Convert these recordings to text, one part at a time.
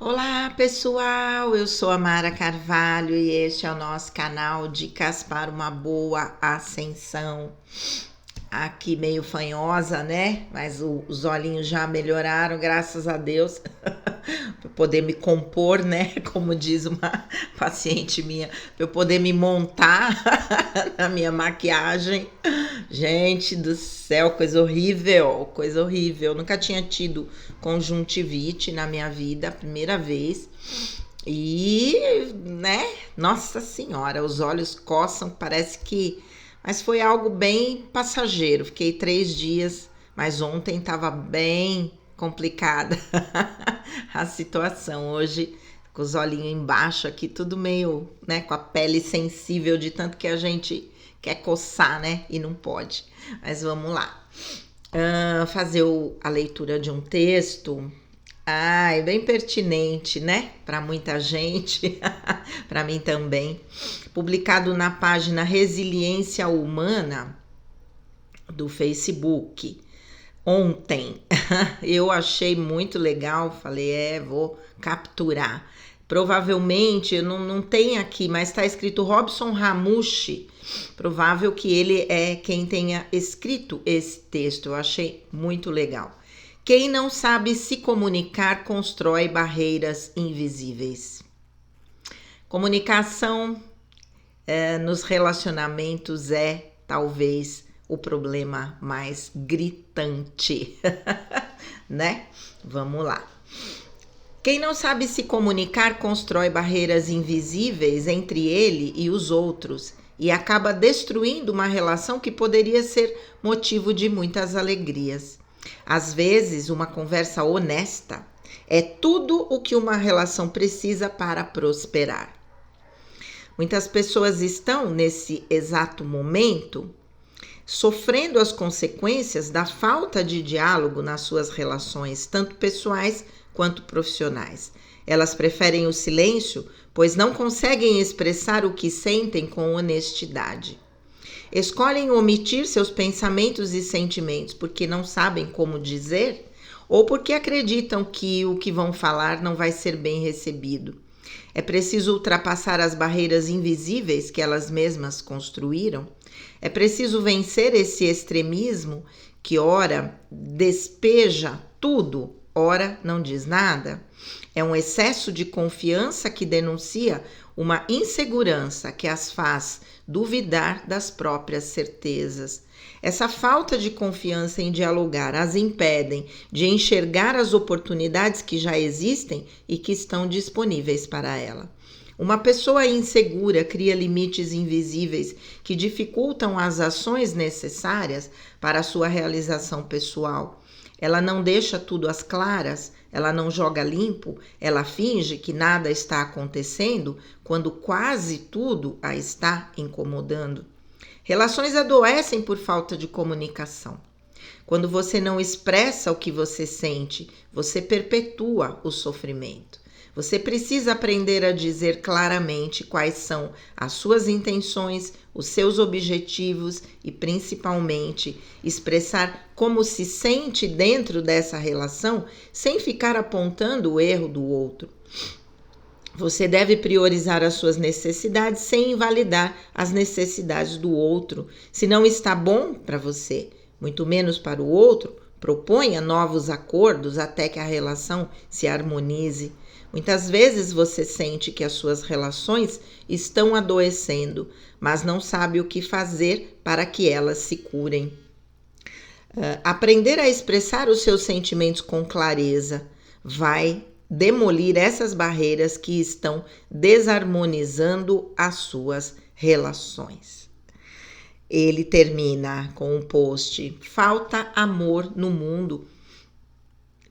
Olá pessoal, eu sou a Mara Carvalho e este é o nosso canal Dicas para uma Boa Ascensão. Aqui meio fanhosa, né? Mas os olhinhos já melhoraram, graças a Deus, para poder me compor, né? Como diz uma paciente minha, para eu poder me montar na minha maquiagem. Gente do céu, coisa horrível, coisa horrível. Eu nunca tinha tido conjuntivite na minha vida, primeira vez. E, né? Nossa Senhora, os olhos coçam, parece que. Mas foi algo bem passageiro. Fiquei 3 dias, mas ontem estava bem complicada a situação. Hoje, com os olhinhos embaixo aqui, tudo meio, né? Com a pele sensível de tanto que a gente quer coçar, né? E não pode. Mas vamos lá. Fazer a leitura de um texto. É bem pertinente, né? Para muita gente, para mim também. Publicado na página Resiliência Humana do Facebook. Ontem, eu achei muito legal, falei, vou capturar. Provavelmente, não tem aqui, mas está escrito Robson Ramushi. Provável que ele é quem tenha escrito esse texto. Eu achei muito legal. Quem não sabe se comunicar constrói barreiras invisíveis. Comunicação nos relacionamentos é talvez o problema mais gritante, né? Vamos lá. Quem não sabe se comunicar constrói barreiras invisíveis entre ele e os outros e acaba destruindo uma relação que poderia ser motivo de muitas alegrias. Às vezes, uma conversa honesta é tudo o que uma relação precisa para prosperar. Muitas pessoas estão, nesse exato momento, sofrendo as consequências da falta de diálogo nas suas relações, tanto pessoais quanto profissionais. Elas preferem o silêncio, pois não conseguem expressar o que sentem com honestidade. Escolhem omitir seus pensamentos e sentimentos porque não sabem como dizer ou porque acreditam que o que vão falar não vai ser bem recebido. É preciso ultrapassar as barreiras invisíveis que elas mesmas construíram. É preciso vencer esse extremismo que ora despeja tudo, ora não diz nada. É um excesso de confiança que denuncia uma insegurança que as faz duvidar das próprias certezas. Essa falta de confiança em dialogar as impedem de enxergar as oportunidades que já existem e que estão disponíveis para ela. Uma pessoa insegura cria limites invisíveis que dificultam as ações necessárias para a sua realização pessoal. Ela não deixa tudo às claras, ela não joga limpo, ela finge que nada está acontecendo quando quase tudo a está incomodando. Relações adoecem por falta de comunicação. Quando você não expressa o que você sente, você perpetua o sofrimento. Você precisa aprender a dizer claramente quais são as suas intenções, os seus objetivos e, principalmente, expressar como se sente dentro dessa relação sem ficar apontando o erro do outro. Você deve priorizar as suas necessidades sem invalidar as necessidades do outro. Se não está bom para você, muito menos para o outro, proponha novos acordos até que a relação se harmonize. Muitas vezes você sente que as suas relações estão adoecendo, mas não sabe o que fazer para que elas se curem. Aprender a expressar os seus sentimentos com clareza vai demolir essas barreiras que estão desarmonizando as suas relações. Ele termina com um post: falta amor no mundo,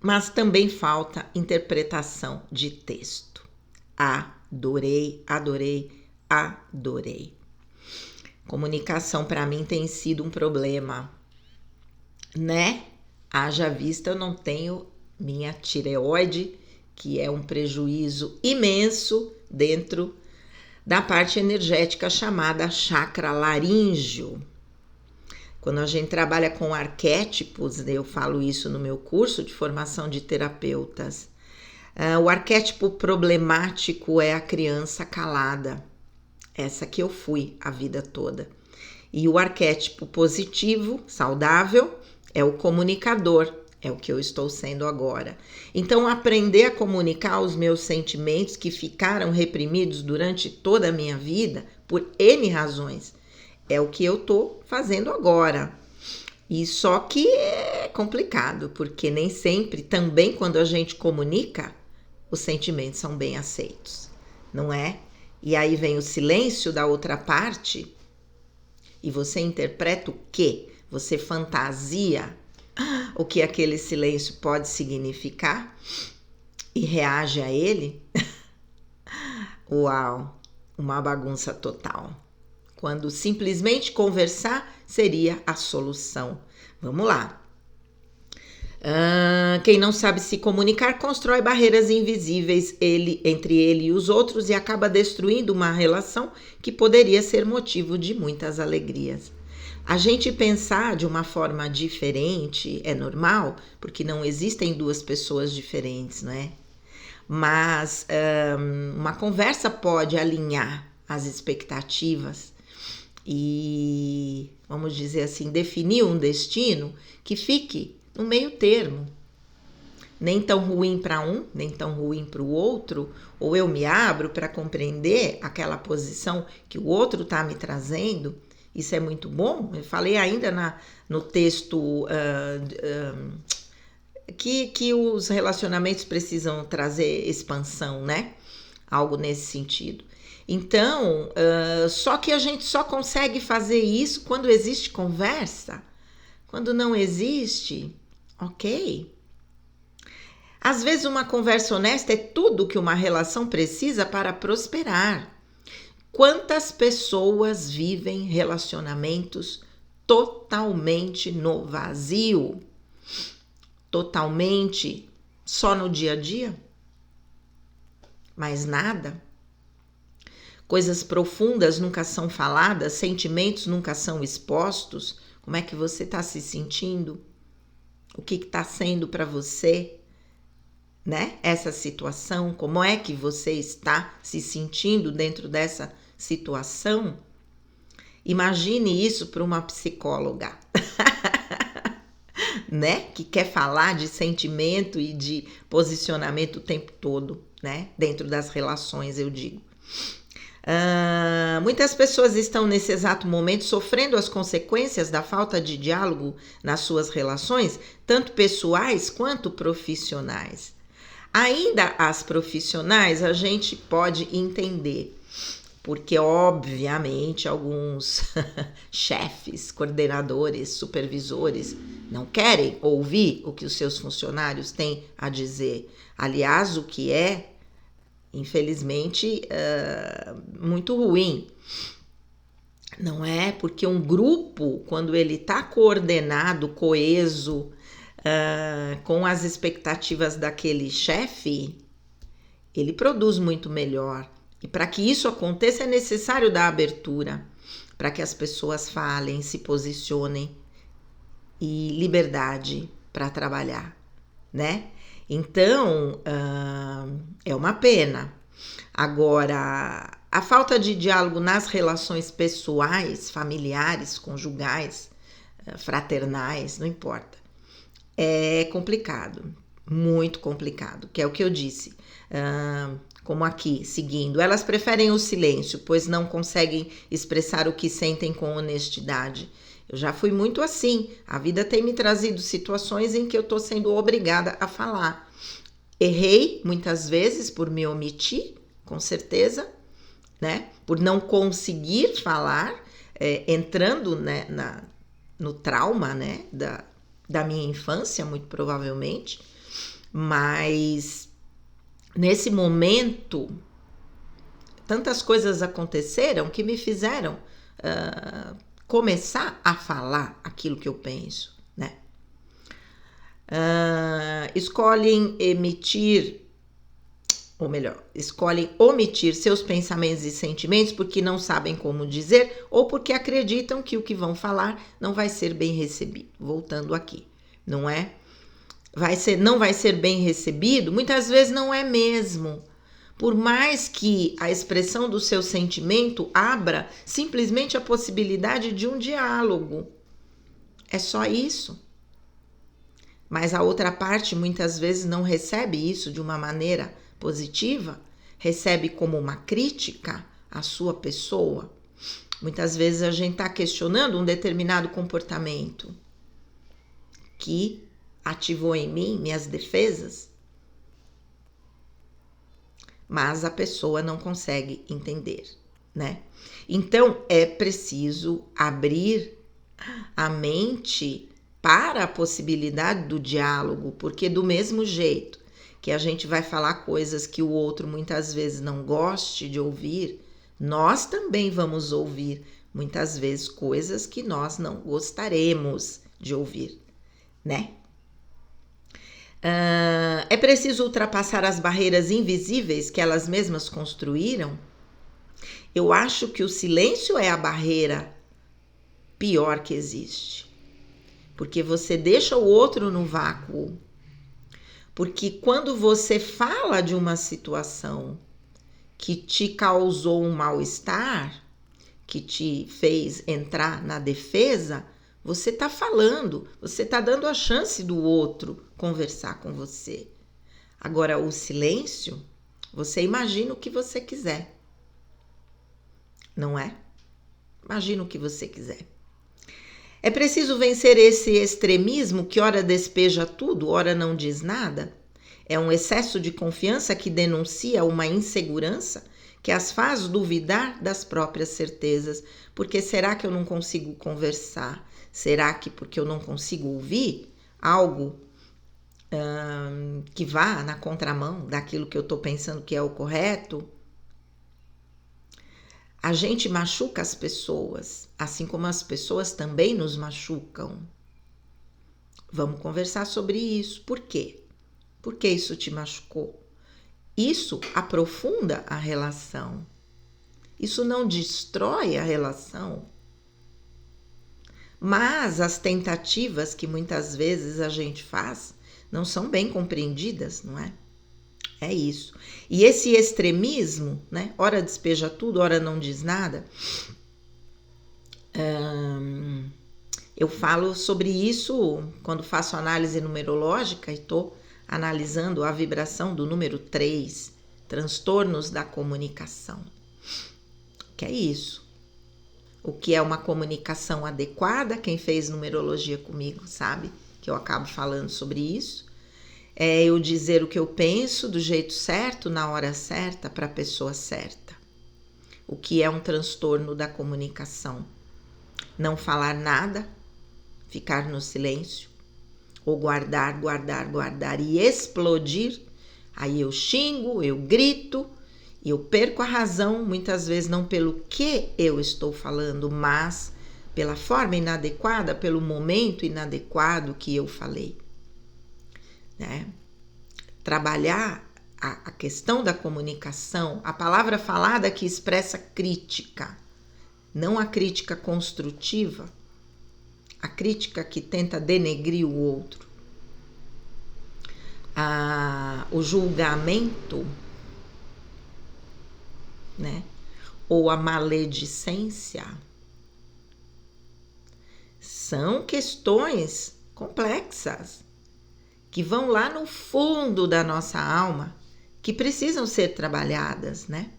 mas também falta interpretação de texto. Adorei, adorei, adorei. Comunicação para mim tem sido um problema, né? Haja vista, eu não tenho minha tireoide, que é um prejuízo imenso dentro da parte energética chamada chakra laríngeo. Quando a gente trabalha com arquétipos, eu falo isso no meu curso de formação de terapeutas, O arquétipo problemático é a criança calada. Essa que eu fui a vida toda. E o arquétipo positivo, saudável, é o comunicador. É o que eu estou sendo agora. Então, aprender a comunicar os meus sentimentos que ficaram reprimidos durante toda a minha vida, por N razões, é o que eu estou fazendo agora. E só que é complicado, porque nem sempre, também quando a gente comunica, os sentimentos são bem aceitos, não é? E aí vem o silêncio da outra parte e você interpreta o quê? Você fantasia o que aquele silêncio pode significar e reage a ele. Uau, uma bagunça total. Quando simplesmente conversar seria a solução. Vamos lá. Quem não sabe se comunicar constrói barreiras invisíveis entre ele e os outros e acaba destruindo uma relação que poderia ser motivo de muitas alegrias. A gente pensar de uma forma diferente é normal, porque não existem duas pessoas diferentes, não é? Mas uma conversa pode alinhar as expectativas e, vamos dizer assim, definir um destino que fique no meio termo. Nem tão ruim para um, nem tão ruim para o outro, ou eu me abro para compreender aquela posição que o outro está me trazendo. Isso é muito bom. Eu falei ainda no texto que os relacionamentos precisam trazer expansão, né? Algo nesse sentido. Então, só que a gente só consegue fazer isso quando existe conversa. Quando não existe, ok. Às vezes uma conversa honesta é tudo que uma relação precisa para prosperar. Quantas pessoas vivem relacionamentos totalmente no vazio? Totalmente só no dia a dia? Mais nada? Coisas profundas nunca são faladas, sentimentos nunca são expostos. Como é que você está se sentindo? O que está sendo para você, né? Essa situação, como é que você está se sentindo dentro dessa situação? Imagine isso para uma psicóloga, né? Que quer falar de sentimento e de posicionamento o tempo todo, né? Dentro das relações, eu digo. Muitas pessoas estão nesse exato momento sofrendo as consequências da falta de diálogo nas suas relações, tanto pessoais quanto profissionais. Ainda as profissionais a gente pode entender, porque obviamente alguns chefes, coordenadores, supervisores não querem ouvir o que os seus funcionários têm a dizer. Aliás, o que é infelizmente, muito ruim. Não é? Porque um grupo, quando ele está coordenado, coeso, com as expectativas daquele chefe, ele produz muito melhor. E para que isso aconteça é necessário dar abertura, para que as pessoas falem, se posicionem e liberdade para trabalhar, né? Então, é uma pena. Agora, a falta de diálogo nas relações pessoais, familiares, conjugais, fraternais, não importa. É complicado, muito complicado, que é o que eu disse. Como aqui, seguindo, elas preferem o silêncio, pois não conseguem expressar o que sentem com honestidade. Eu já fui muito assim. A vida tem me trazido situações em que eu estou sendo obrigada a falar. Errei muitas vezes por me omitir, com certeza, né? Por não conseguir falar, entrando, né, no trauma, né, da minha infância, muito provavelmente. Mas nesse momento, tantas coisas aconteceram que me fizeram começar a falar aquilo que eu penso, né? Escolhem omitir seus pensamentos e sentimentos porque não sabem como dizer ou porque acreditam que o que vão falar não vai ser bem recebido. Voltando aqui, não é? não vai ser bem recebido, muitas vezes não é mesmo. Por mais que a expressão do seu sentimento abra simplesmente a possibilidade de um diálogo. É só isso. Mas a outra parte muitas vezes não recebe isso de uma maneira positiva, recebe como uma crítica à sua pessoa. Muitas vezes a gente está questionando um determinado comportamento que ativou em mim minhas defesas, mas a pessoa não consegue entender, né? Então é preciso abrir a mente para a possibilidade do diálogo, porque do mesmo jeito que a gente vai falar coisas que o outro muitas vezes não goste de ouvir, nós também vamos ouvir muitas vezes coisas que nós não gostaremos de ouvir, né? É preciso ultrapassar as barreiras invisíveis que elas mesmas construíram? Eu acho que o silêncio é a barreira pior que existe. Porque você deixa o outro no vácuo. Porque quando você fala de uma situação que te causou um mal-estar, que te fez entrar na defesa, você está falando, você está dando a chance do outro conversar com você. Agora, o silêncio, você imagina o que você quiser. Não é? Imagina o que você quiser. É preciso vencer esse extremismo que ora despeja tudo, ora não diz nada. É um excesso de confiança que denuncia uma insegurança que as faz duvidar das próprias certezas. Porque será que eu não consigo conversar? Será que porque eu não consigo ouvir algo que vá na contramão daquilo que eu estou pensando que é o correto? A gente machuca as pessoas, assim como as pessoas também nos machucam. Vamos conversar sobre isso. Por quê? Por que isso te machucou? Isso aprofunda a relação. Isso não destrói a relação. Mas as tentativas que muitas vezes a gente faz não são bem compreendidas, não é? É isso. E esse extremismo, né? Ora despeja tudo, ora não diz nada. Eu falo sobre isso quando faço análise numerológica e estou analisando a vibração do número 3, transtornos da comunicação. Que é isso. O que é uma comunicação adequada, quem fez numerologia comigo sabe que eu acabo falando sobre isso. É eu dizer o que eu penso do jeito certo, na hora certa, para a pessoa certa. O que é um transtorno da comunicação? Não falar nada, ficar no silêncio, ou guardar e explodir. Aí eu xingo, eu grito, e eu perco a razão, muitas vezes não pelo que eu estou falando, mas pela forma inadequada, pelo momento inadequado que eu falei. Né? Trabalhar a questão da comunicação, a palavra falada que expressa crítica, não a crítica construtiva, a crítica que tenta denegrir o outro, o julgamento, né? Ou a maledicência, são questões complexas que vão lá no fundo da nossa alma, que precisam ser trabalhadas, né?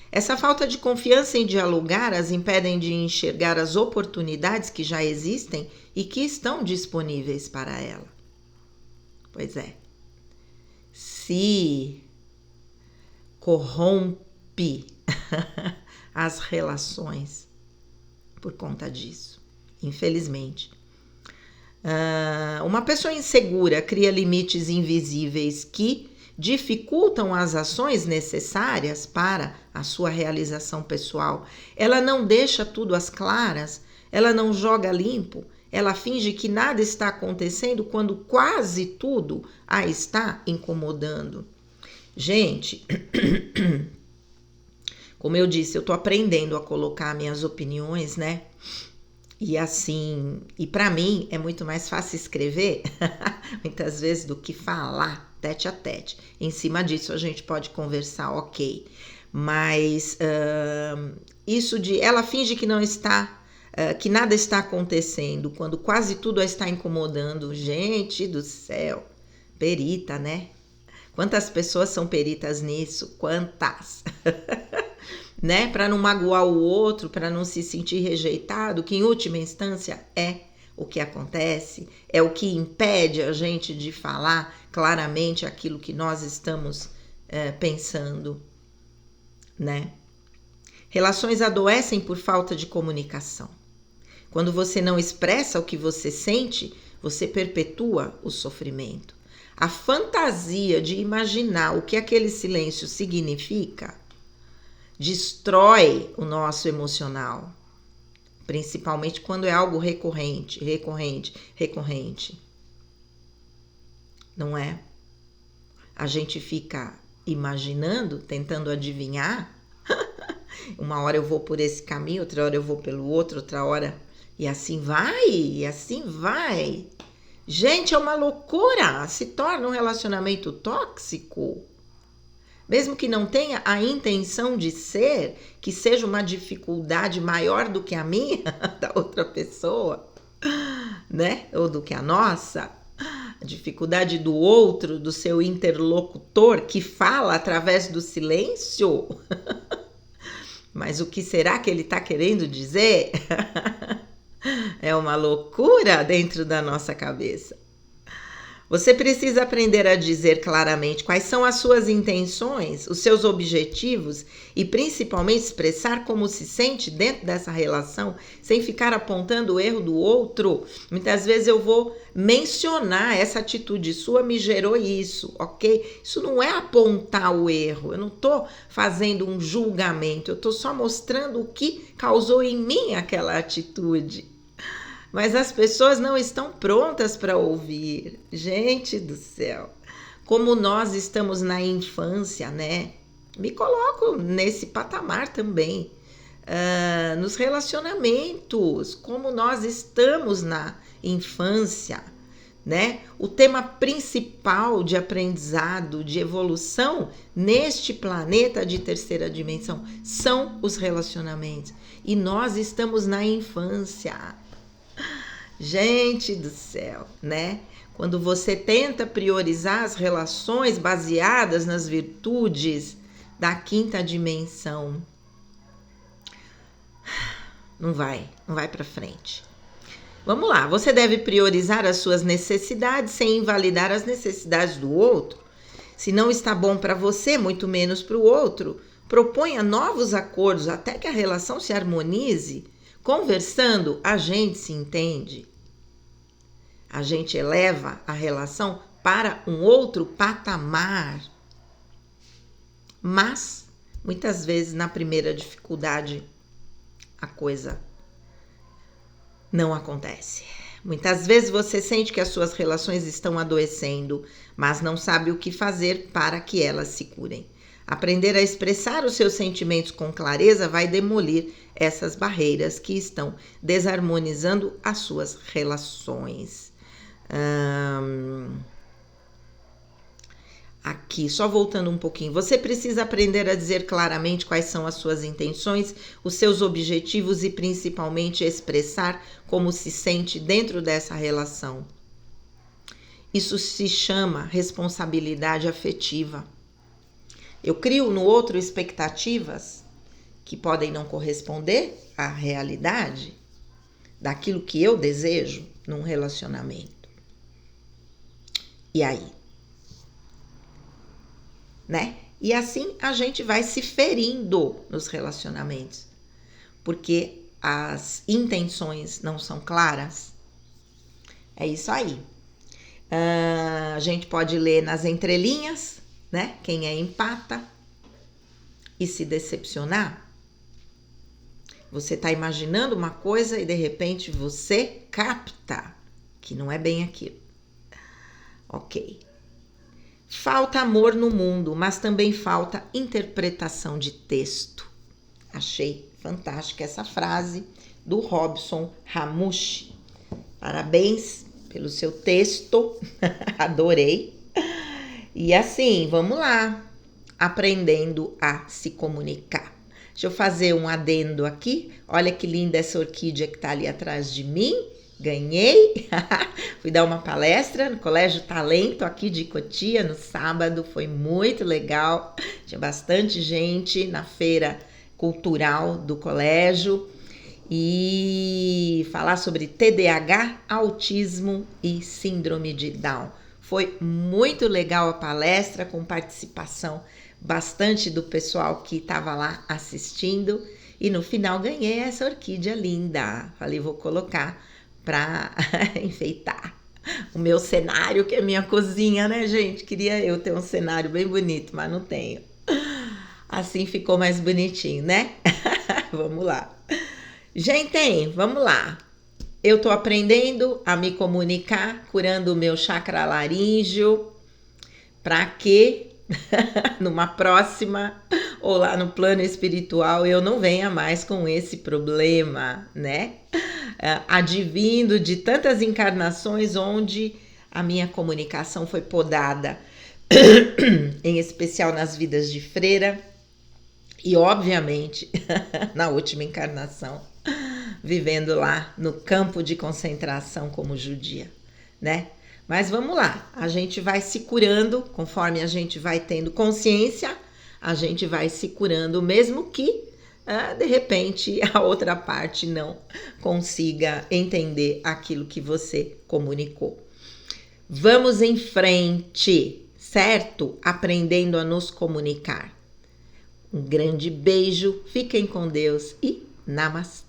Essa falta de confiança em dialogar as impedem de enxergar as oportunidades que já existem e que estão disponíveis para ela. Pois é. Se corrompe as relações por conta disso, infelizmente. Uma pessoa insegura cria limites invisíveis que dificultam as ações necessárias para a sua realização pessoal. Ela não deixa tudo às claras, ela não joga limpo, ela finge que nada está acontecendo quando quase tudo a está incomodando. Gente, como eu disse, eu estou aprendendo a colocar minhas opiniões, né? E assim, e para mim é muito mais fácil escrever, muitas vezes, do que falar tete a tete. Em cima disso a gente pode conversar, ok. Mas isso de ela finge que não está, que nada está acontecendo, quando quase tudo a está incomodando. Gente do céu, perita, né? Quantas pessoas são peritas nisso? Quantas? Né? Para não magoar o outro, para não se sentir rejeitado, que em última instância é o que acontece, é o que impede a gente de falar claramente aquilo que nós estamos pensando, né? Relações adoecem por falta de comunicação. Quando você não expressa o que você sente, você perpetua o sofrimento. A fantasia de imaginar o que aquele silêncio significa destrói o nosso emocional, principalmente quando é algo recorrente, não é? A gente fica imaginando, tentando adivinhar, uma hora eu vou por esse caminho, outra hora eu vou pelo outro, outra hora, e assim vai. Gente, é uma loucura, se torna um relacionamento tóxico. Mesmo que não tenha a intenção de ser, que seja uma dificuldade maior do que a minha, da outra pessoa, né? Ou do que a nossa, a dificuldade do outro, do seu interlocutor, que fala através do silêncio. Mas o que será que ele está querendo dizer? É uma loucura dentro da nossa cabeça. Você precisa aprender a dizer claramente quais são as suas intenções, os seus objetivos e principalmente expressar como se sente dentro dessa relação, sem ficar apontando o erro do outro. Muitas vezes eu vou mencionar: essa atitude sua me gerou isso, ok? Isso não é apontar o erro, eu não estou fazendo um julgamento, eu estou só mostrando o que causou em mim aquela atitude. Mas as pessoas não estão prontas para ouvir. Gente do céu, como nós estamos na infância, né? Me coloco nesse patamar também. Nos relacionamentos, como nós estamos na infância, né? O tema principal de aprendizado, de evolução neste planeta de terceira dimensão são os relacionamentos. E nós estamos na infância. Gente do céu, né? Quando você tenta priorizar as relações baseadas nas virtudes da quinta dimensão, não vai para frente. Vamos lá, você deve priorizar as suas necessidades sem invalidar as necessidades do outro. Se não está bom para você, muito menos para o outro, proponha novos acordos até que a relação se harmonize. Conversando, a gente se entende. A gente eleva a relação para um outro patamar. Mas, muitas vezes, na primeira dificuldade, a coisa não acontece. Muitas vezes você sente que as suas relações estão adoecendo, mas não sabe o que fazer para que elas se curem. Aprender a expressar os seus sentimentos com clareza vai demolir essas barreiras que estão desarmonizando as suas relações. Aqui, só voltando um pouquinho, você precisa aprender a dizer claramente quais são as suas intenções, os seus objetivos e principalmente expressar como se sente dentro dessa relação. Isso se chama responsabilidade afetiva. Eu crio no outro expectativas que podem não corresponder à realidade daquilo que eu desejo num relacionamento. E aí? Né? E assim a gente vai se ferindo nos relacionamentos, porque as intenções não são claras. É isso aí. A gente pode ler nas entrelinhas, né? Quem é empata e se decepcionar. Você está imaginando uma coisa e de repente você capta que não é bem aquilo. Ok. Falta amor no mundo, mas também falta interpretação de texto. Achei fantástica essa frase do Robson Ramushi. Parabéns pelo seu texto, adorei. E assim, vamos lá, aprendendo a se comunicar. Deixa eu fazer um adendo aqui. Olha que linda essa orquídea que tá ali atrás de mim. Ganhei. Fui dar uma palestra no Colégio Talento aqui de Cotia no sábado. Foi muito legal. Tinha bastante gente na feira cultural do colégio. E falar sobre TDAH, autismo e síndrome de Down. Foi muito legal a palestra, com participação bastante do pessoal que estava lá assistindo. E no final ganhei essa orquídea linda. Falei, vou colocar para enfeitar o meu cenário, que é minha cozinha, né, gente? Queria eu ter um cenário bem bonito, mas não tenho. Assim ficou mais bonitinho, né? Vamos lá. Gente, vamos lá. Eu tô aprendendo a me comunicar, curando o meu chakra laríngeo, para que numa próxima ou lá no plano espiritual eu não venha mais com esse problema, né? Advindo de tantas encarnações onde a minha comunicação foi podada, em especial nas vidas de freira e, obviamente, na última encarnação, vivendo lá no campo de concentração como judia, né? Mas vamos lá, a gente vai se curando, conforme a gente vai tendo consciência, a gente vai se curando, mesmo que, de repente, a outra parte não consiga entender aquilo que você comunicou. Vamos em frente, certo? Aprendendo a nos comunicar. Um grande beijo, fiquem com Deus e namastê.